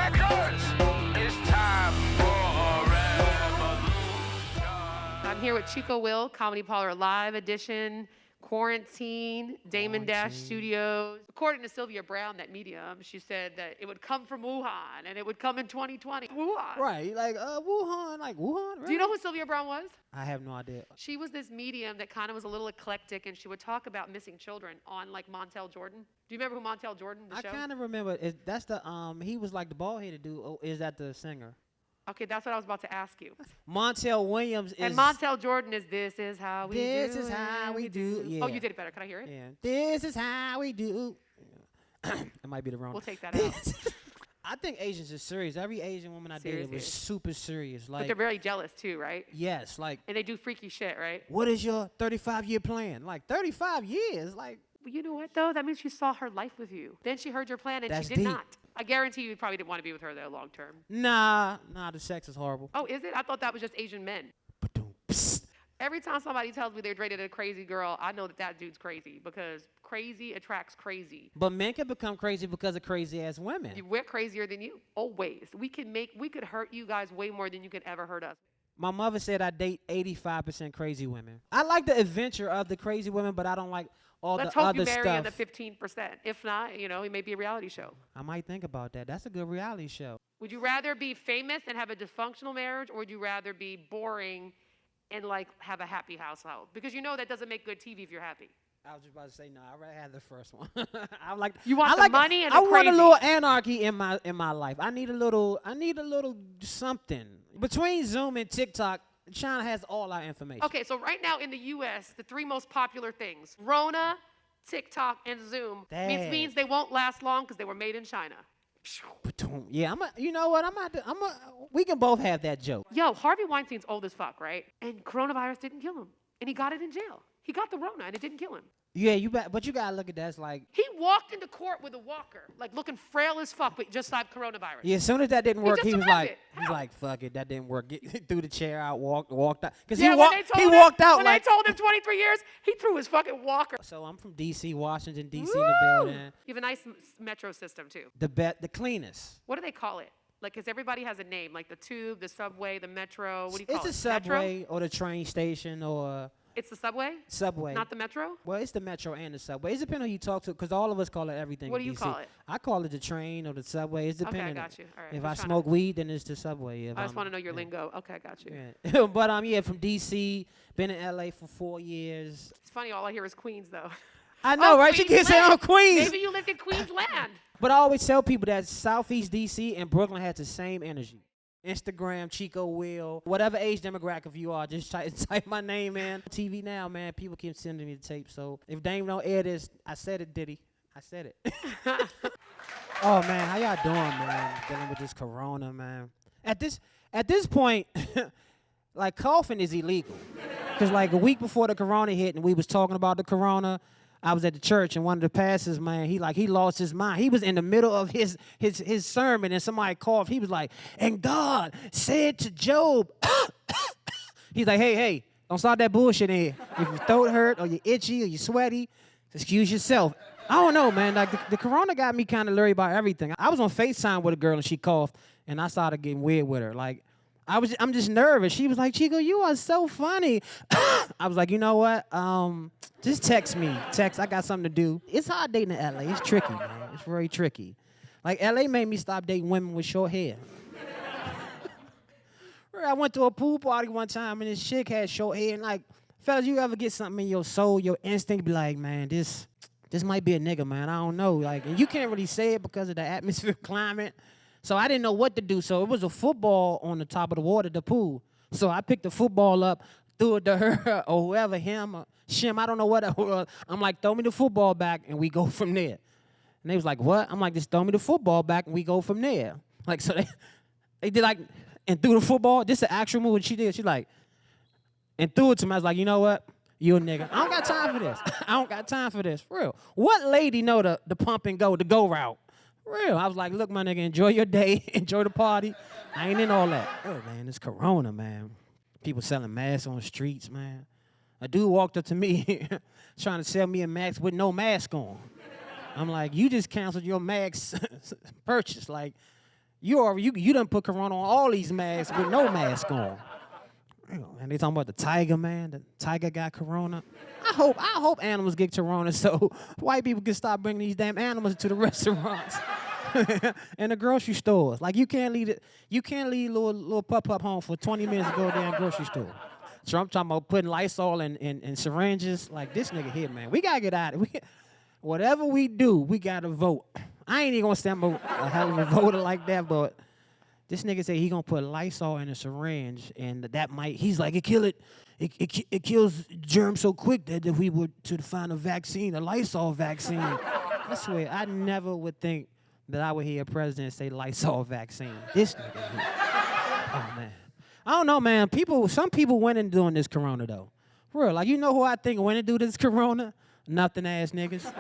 Records. It's time for a revolution. I'm here with Chico Will, Comedy Parlour Live Edition, Quarantine, Damon Dash Studios. According to Sylvia Brown, that medium, she said that it would come from Wuhan and it would come in 2020. Wuhan. Right, like Wuhan, Really? Do you know who Sylvia Brown was? I have no idea. She was this medium that kind of was a little eclectic, and she would talk about missing children on like Montel Jordan. Do you remember who Montel Jordan, the show? I kind of remember. That's the he was like the bald-headed dude. Oh, is that the singer? Okay, that's what I was about to ask you. Montel Williams is. And Montel Jordan is This Is How We Do. This is how we do. Yeah. Oh, you did it better. Can I hear it? Yeah. This is how we do. It might be the wrong. We'll take that out. I think Asians are serious. Every Asian woman I dated was super serious. Like, but they're very jealous too, right? Yes, like. And they do freaky shit, right? What is your 35-year plan? Like 35 years, like. Well, you know what though? That means she saw her life with you. Then she heard your plan and That's she did deep. not. I guarantee you probably didn't want to be with her there long term. Nah, the sex is horrible. Oh, is it? I thought that was just Asian men. Every time somebody tells me they're dated a crazy girl, I know that that dude's crazy because crazy attracts crazy. But men can become crazy because of crazy-ass women. We're crazier than you, always. We could hurt you guys way more than you could ever hurt us. My mother said I date 85% crazy women. I like the adventure of the crazy women, but I don't like all Let's the hope other you marry stuff. in the 15%. If not, you know, it may be a reality show. I might think about that. That's a good reality show. Would you rather be famous and have a dysfunctional marriage, or would you rather be boring and like have a happy household? Because you know that doesn't make good TV if you're happy. I was just about to say no. I rather have the first one. I like. You want I the like, money and I the want a crazy. little anarchy in my life. I need a little something between Zoom and TikTok. China has all our information. Okay, so right now in the U.S., the three most popular things: Rona, TikTok, and Zoom. Means they won't last long because they were made in China. Yeah, you know what? We can both have that joke. Yo, Harvey Weinstein's old as fuck, right? And coronavirus didn't kill him, and he got it in jail. He got the Rona, and it didn't kill him. Yeah, but you gotta look at that as like. He walked into court with a walker, like looking frail as fuck, but just like coronavirus. Yeah, as soon as that didn't work, he was like, How? fuck it, that didn't work. Threw the chair out, walked out. Because yeah, he walked out when like. they told him 23 years, he threw his fucking walker. So I'm from D.C., Washington, D.C. Woo! in the building. You have a nice metro system too. The cleanest. What do they call it? Like, because everybody has a name, like the tube, the subway, the metro. What do you call it? It's the subway or the train station or. It's the subway? Subway. Not the metro? Well, it's the metro and the subway. It depends on who you talk to, because all of us call it everything. What in do you DC. call it? I call it the train or the subway. It's depending. Okay, I got you. All right. If I smoke weed, then it's the subway. I just want to know your lingo. Okay, I got you. Yeah. But yeah, from DC, been in LA for 4 years. It's funny, all I hear is Queens, though. I know, right? She can't say I'm Queens. Maybe you lived in Queensland. But I always tell people that Southeast DC and Brooklyn has the same energy. Instagram, Chico Will, whatever age demographic you are, just type my name in. TV now, man, people keep sending me the tape. So if Dame don't air this, I said it, Diddy. I said it. Oh, man, how y'all doing, man? Dealing with this corona, man. At this point, like, coughing is illegal. Because, like, a week before the corona hit and we was talking about the corona, I was at the church, and one of the pastors, man, he lost his mind. He was in the middle of his sermon, and somebody coughed. He was like, and God said to Job, he's like, hey, don't start that bullshit in here. If your throat hurt or you're itchy or you're sweaty, excuse yourself. I don't know, man. Like, the corona got me kind of leery about everything. I was on FaceTime with a girl, and she coughed, and I started getting weird with her. Like, I'm just nervous. She was like, Chico, you are so funny. I was like, you know what? Just text me. I got something to do. It's hard dating in L.A. It's tricky, man. It's very tricky. Like, L.A. made me stop dating women with short hair. I went to a pool party one time, and this chick had short hair. And, like, fellas, you ever get something in your soul, your instinct be like, man, this might be a nigga, man. I don't know. Like, and you can't really say it because of the atmosphere climate. So I didn't know what to do. So it was a football on the top of the water, the pool. So I picked the football up, threw it to her or whoever, him or Shim, I don't know what. I'm like, throw me the football back and we go from there. And they was like, what? I'm like, just throw me the football back and we go from there. Like, so they did like, and threw the football. This is the actual move she did. She like, and threw it to me. I was like, you know what? You a nigga. I don't got time for this. I don't got time for this. For real. What lady know the pump and go, the go route? Real. I was like, look, my nigga, enjoy your day. Enjoy the party. I ain't in all that. Oh, man, it's corona, man. People selling masks on the streets, man. A dude walked up to me trying to sell me a mask with no mask on. I'm like, you just canceled your mask purchase. Like, You done put Corona on all these masks with no mask on. And they talking about the tiger, man. The tiger got Corona. I hope animals get Corona so white people can stop bringing these damn animals to the restaurants and the grocery stores. Like you can't leave little pup home for 20 minutes to go to the damn grocery store. Trump talking about putting Lysol in syringes. Like this nigga here, man. We gotta get out of it. Whatever we do, we gotta vote. I ain't even gonna stand a hell of a voter like that, but this nigga say he gonna put Lysol in a syringe, and that might. He's like, it kills germs so quick that if we were to find a vaccine, a Lysol vaccine. I swear, I never would think that I would hear a president say Lysol vaccine. This nigga here. Oh man, I don't know, man. Some people went in doing this Corona though. For real, like you know who I think went and do this Corona? Nothing ass niggas.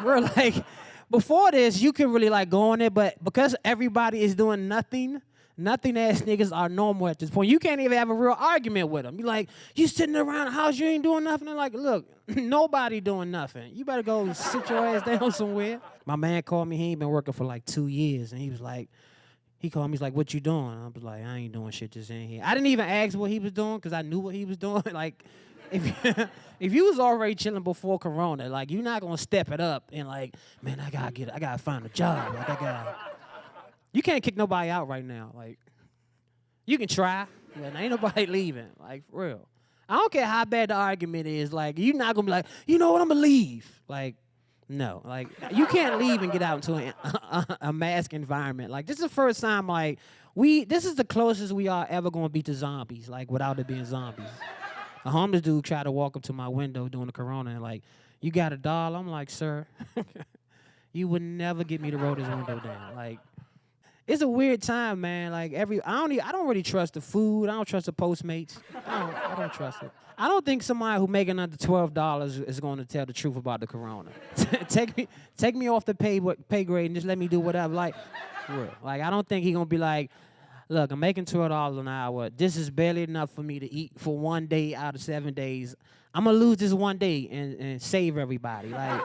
We're like. Before this, you can really like go on there, but because everybody is doing nothing ass niggas are normal at this point. You can't even have a real argument with them. You like, you sitting around the house, you ain't doing nothing. They're like, look, nobody doing nothing. You better go sit your ass down somewhere. My man called me, he ain't been working for like 2 years, and he called me, he's like, what you doing? I was like, I ain't doing shit, just in here. I didn't even ask what he was doing, because I knew what he was doing. Like, if you was already chilling before Corona, like you're not gonna step it up and like, man, I gotta find a job. Like you can't kick nobody out right now. Like, you can try, but ain't nobody leaving. Like, for real. I don't care how bad the argument is. Like, you're not gonna be like, you know what, I'm gonna leave. Like, no, like you can't leave and get out into a mask environment. Like, this is the first time like this is the closest we are ever gonna be to zombies. Like, without it being zombies. A homeless dude tried to walk up to my window during the Corona and like, you got $1? I'm like, sir, you would never get me to roll this window down. Like, it's a weird time, man. Like I don't really trust the food. I don't trust the Postmates. I don't trust it. I don't think somebody who making under $12 is going to tell the truth about the Corona. take me off the pay grade and just let me do whatever. Like, for real. Like I don't think he gonna be like, look, I'm making $12 an hour. This is barely enough for me to eat for 1 day out of 7 days. I'm gonna lose this 1 day and save everybody. Like,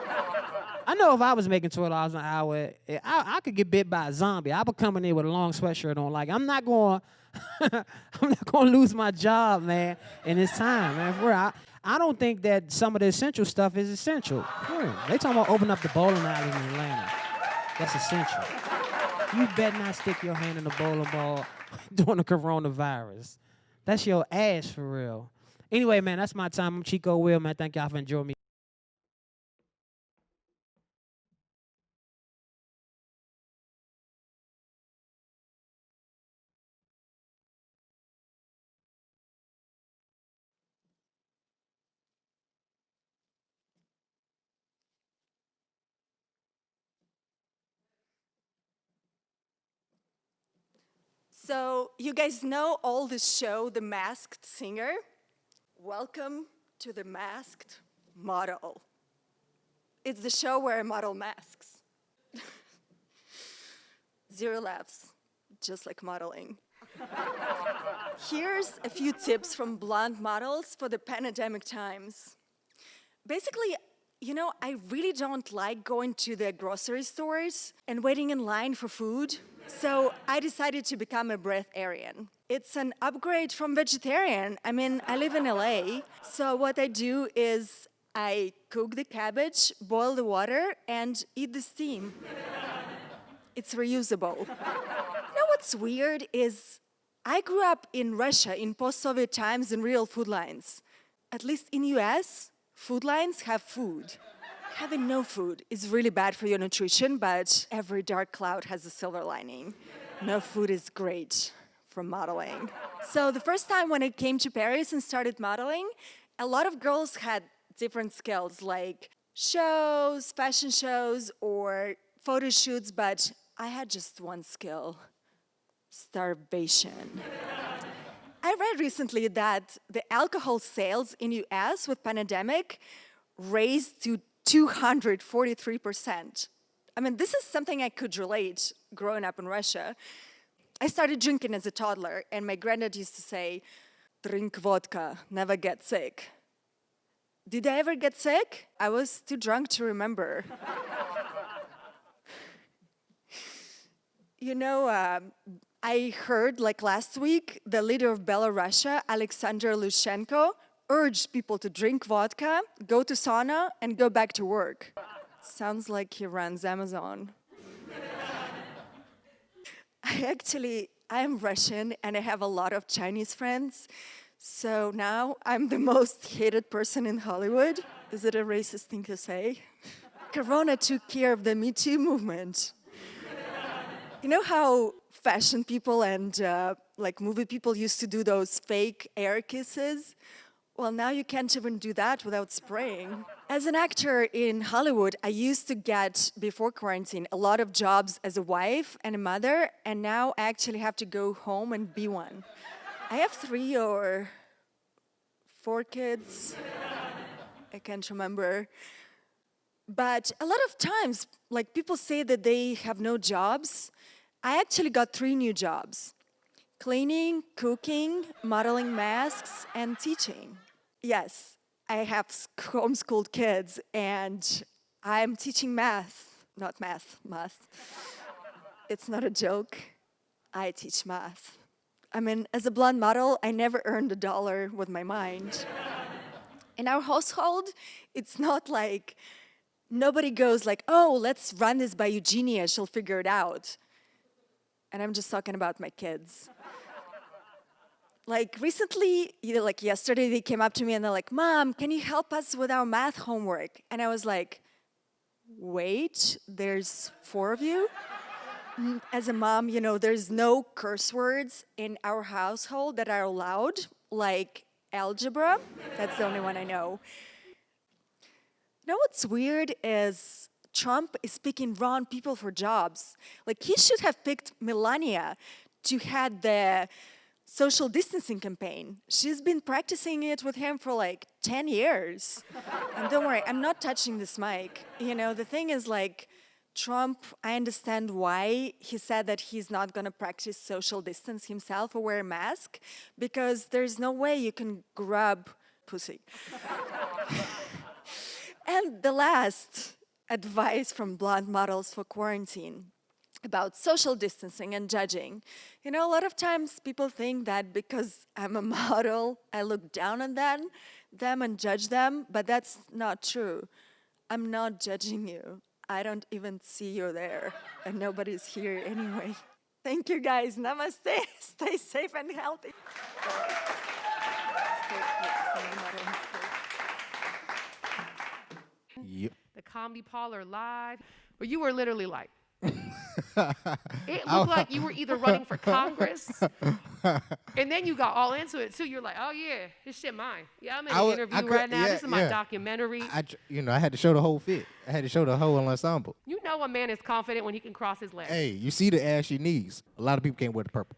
I know if I was making $12 an hour, I could get bit by a zombie. I would come in there with a long sweatshirt on. Like, I'm not going to lose my job, man, in this time, man. For real, I don't think that some of the essential stuff is essential. They talking about opening up the bowling alley in Atlanta. That's essential. You better not stick your hand in the bowling ball during the coronavirus. That's your ass for real. Anyway, man, that's my time. I'm Chico Will, man. Thank y'all for enjoying me. So you guys know all the show, The Masked Singer? Welcome to The Masked Model. It's the show where a model masks. 0 laughs, just like modeling. Here's a few tips from blonde models for the pandemic times. Basically, you know, I really don't like going to the grocery stores and waiting in line for food. So I decided to become a breatharian. It's an upgrade from vegetarian. I mean, I live in LA, so what I do is I cook the cabbage, boil the water, and eat the steam. It's reusable. You know what's weird is I grew up in Russia in post-Soviet times in real food lines. At least in US, food lines have food. Having no food is really bad for your nutrition, but every dark cloud has a silver lining. No food is great for modeling. So the first time when I came to Paris and started modeling, a lot of girls had different skills like shows, fashion shows, or photo shoots, but I had just one skill: starvation. I read recently that the alcohol sales in US with pandemic raised to 243%. I mean, this is something I could relate growing up in Russia. I started drinking as a toddler, and my granddad used to say, drink vodka, never get sick. Did I ever get sick? I was too drunk to remember. You know, I heard like last week, the leader of Belarus, Alexander Lushenko, urged people to drink vodka, go to sauna, and go back to work. Sounds like he runs Amazon. I am Russian and I have a lot of Chinese friends. So now I'm the most hated person in Hollywood. Is it a racist thing to say? Corona took care of the Me Too movement. You know how fashion people and like movie people used to do those fake air kisses? Well, now you can't even do that without spraying. As an actor in Hollywood, I used to get, before quarantine, a lot of jobs as a wife and a mother, and now I actually have to go home and be one. I have 3 or 4 kids. I can't remember. But a lot of times, like people say that they have no jobs. I actually got 3 new jobs: cleaning, cooking, modeling masks, and teaching. Yes, I have homeschooled kids, and I'm teaching math. Not math, math. It's not a joke. I teach math. I mean, as a blonde model, I never earned $1 with my mind. In our household, it's not like nobody goes like, oh, let's run this by Eugenia, she'll figure it out. And I'm just talking about my kids. Like recently, like yesterday, they came up to me and they're like, Mom, can you help us with our math homework? And I was like, wait, there's 4 of you? As a mom, you know, there's no curse words in our household that are allowed, like algebra. That's the only one I know. You know what's weird is Trump is picking wrong people for jobs. Like he should have picked Melania to head the social distancing campaign. She's been practicing it with him for like 10 years. And don't worry, I'm not touching this mic. You know, the thing is like, Trump, I understand why he said that he's not going to practice social distance himself or wear a mask, because there's no way you can grab pussy. And the last advice from blonde models for quarantine about social distancing and judging. You know, a lot of times people think that because I'm a model, I look down on them and judge them, but that's not true. I'm not judging you. I don't even see you there, and nobody's here anyway. Thank you, guys. Namaste. Stay safe and healthy. Yep. The Comedy Parlor Live, where you were literally like, it looked like you were either running for Congress, and then you got all into it too. You're like, oh yeah, this shit mine. Yeah, I'm in an interview right now. This is my documentary. I had to show the whole fit. I had to show the whole ensemble. You know a man is confident when he can cross his legs. Hey, you see the ashy knees. A lot of people can't wear the purple.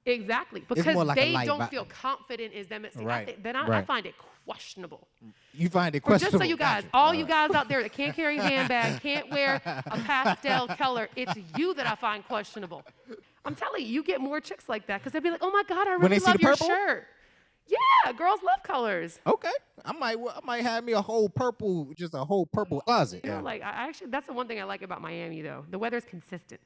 Exactly, because like they don't feel confident in them. Right. I find it questionable. You find it Or questionable. just so you guys, all you guys out there that can't carry a handbag, can't wear a pastel color, it's you that I find questionable. I'm telling you, you get more chicks like that because they'll be like, oh my God, I When they really see love the your purple? shirt. Yeah, girls love colors. Okay, I might have me a whole purple closet. You know, like I actually, that's the one thing I like about Miami though. The weather's consistent.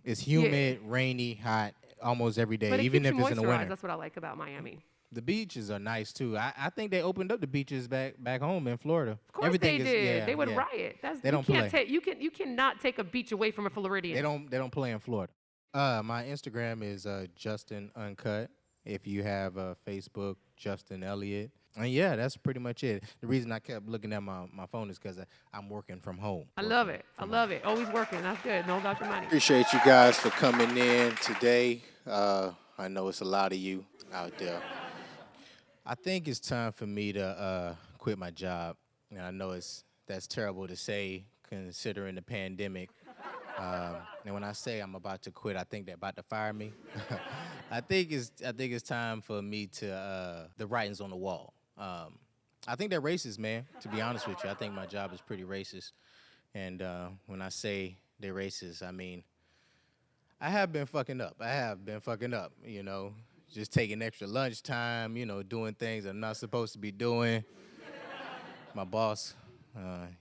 It's humid, rainy, hot, almost every day, But it even keeps if you it's in the moisturized. winter. That's what I like about Miami. The beaches are nice too. I think they opened up the beaches back home in Florida. Of course they did. They would yeah. riot. They don't play. You cannot take a beach away from a Floridian. They don't play in Florida. My Instagram is Justin Uncut. If you have Facebook, Justin Elliott. And yeah, that's pretty much it. The reason I kept looking at my phone is because I'm working from home. I love it. I love it. Always working. That's good. No about your money. Appreciate you guys for coming in today. I know it's a lot of you out there. I think it's time for me to quit my job. And I know that's terrible to say considering the pandemic. And when I say I'm about to quit, I think they're about to fire me. I think it's time for me to the writing's on the wall. I think they're racist, man. To be honest with you, I think my job is pretty racist. And when I say they're racist, I mean I have been fucking up. You know, just taking extra lunch time. You know, doing things I'm not supposed to be doing. My boss,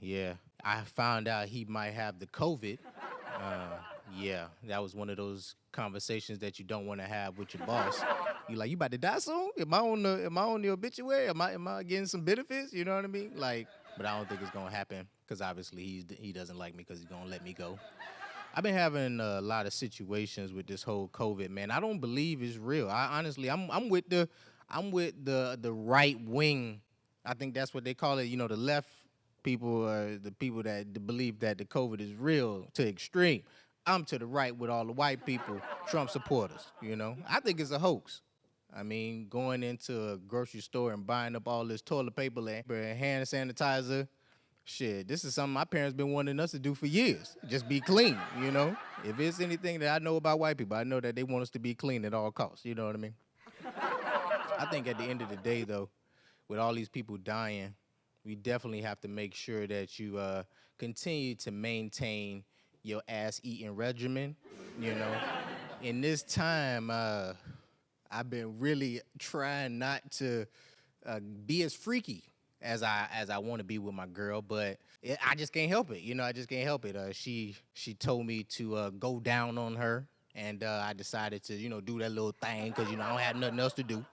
yeah, I found out he might have the COVID. Yeah, that was one of those conversations that you don't want to have with your boss. You like, you about to die soon? Am I on the obituary? Am I getting some benefits? You know what I mean? Like, but I don't think it's gonna happen because obviously he doesn't like me because he's gonna let me go. I've been having a lot of situations with this whole COVID, man. I don't believe it's real. I'm with the right wing. I think that's what they call it. You know, the left people are the people that believe that the COVID is real to extreme. I'm to the right with all the white people, Trump supporters. You know, I think it's a hoax. I mean, going into a grocery store and buying up all this toilet paper and hand sanitizer. Shit, this is something my parents been wanting us to do for years. Just be clean, you know? If it's anything that I know about white people, I know that they want us to be clean at all costs, you know what I mean? I think at the end of the day, though, with all these people dying, we definitely have to make sure that you continue to maintain your ass-eating regimen, you know? In this time, I've been really trying not to be as freaky as I want to be with my girl, but I just can't help it. You know, I just can't help it. She told me to go down on her, and I decided to, you know, do that little thing because, you know, I don't have nothing else to do.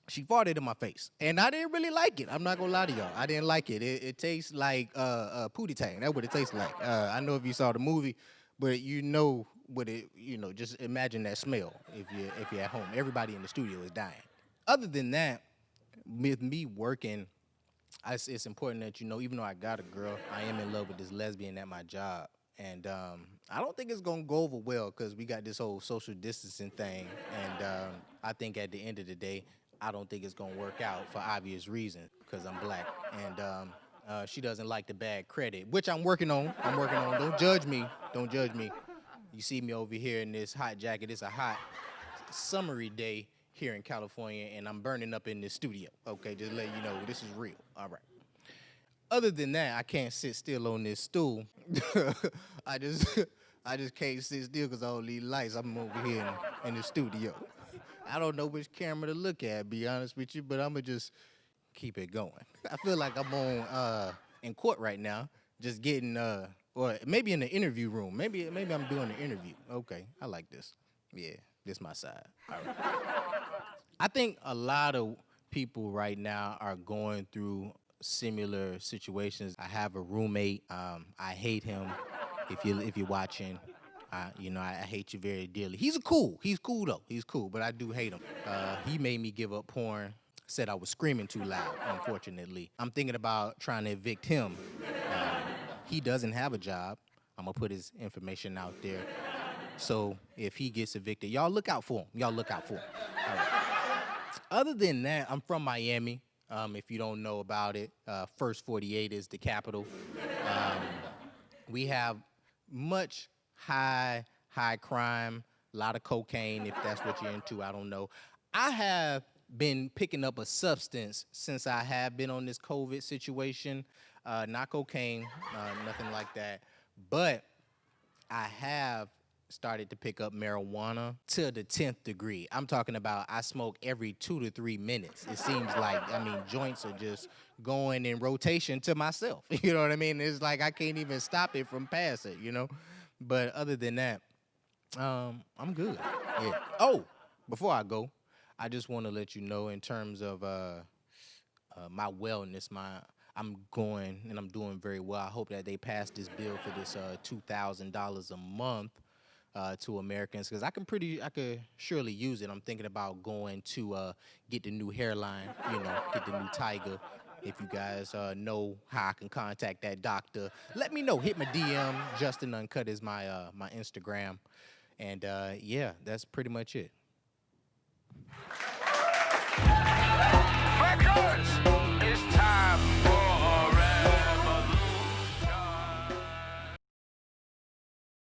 She farted in my face, and I didn't really like it. I'm not gonna lie to y'all. I didn't like it. It tastes like pootie tang. That's what it tastes like. I know if you saw the movie, but you know what it. You know, just imagine that smell if you're at home. Everybody in the studio is dying. Other than that, with me working, it's important that you know, even though I got a girl, I am in love with this lesbian at my job. And I don't think it's going to go over well because we got this whole social distancing thing. And I think at the end of the day, I don't think it's going to work out for obvious reasons because I'm black. And she doesn't like the bad credit, which I'm working on. Don't judge me. Don't judge me. You see me over here in this hot jacket. It's a hot, summery day here in California, and I'm burning up in this studio. Okay, just let you know, this is real. All right. Other than that, I can't sit still on this stool. I just can't sit still because all these lights. I'm over here in the studio. I don't know which camera to look at, be honest with you, but I'm gonna just keep it going. I feel like I'm on in court right now, just getting or maybe in the interview room. Maybe I'm doing an interview. Okay, I like this. Yeah, this my side. All right. I think a lot of people right now are going through similar situations. I have a roommate. I hate him. If you're watching, you know, I hate you very dearly. He's cool though. He's cool, but I do hate him. He made me give up porn. Said I was screaming too loud. Unfortunately, I'm thinking about trying to evict him. He doesn't have a job. I'm gonna put his information out there. So if he gets evicted, y'all look out for him. All right. Other than that, I'm from Miami. If you don't know about it, First 48 is the capital. We have much high crime, a lot of cocaine, if that's what you're into, I don't know. I have been picking up a substance since I have been on this COVID situation. Not cocaine, nothing like that. But I have started to pick up marijuana to the 10th degree. I'm talking about I smoke every 2 to 3 minutes. It seems like, joints are just going in rotation to myself. You know what I mean? It's like I can't even stop it from passing, you know? But other than that, I'm good. Yeah. Oh, before I go, I just want to let you know in terms of my wellness, I'm going and I'm doing very well. I hope that they pass this bill for this $2,000 a month to Americans because I could surely use it. I'm thinking about going to get the new hairline, you know, get the new tiger. If you guys know how I can contact that doctor, let me know. Hit my DM. Justin Uncut is my my Instagram, and yeah, that's pretty much it.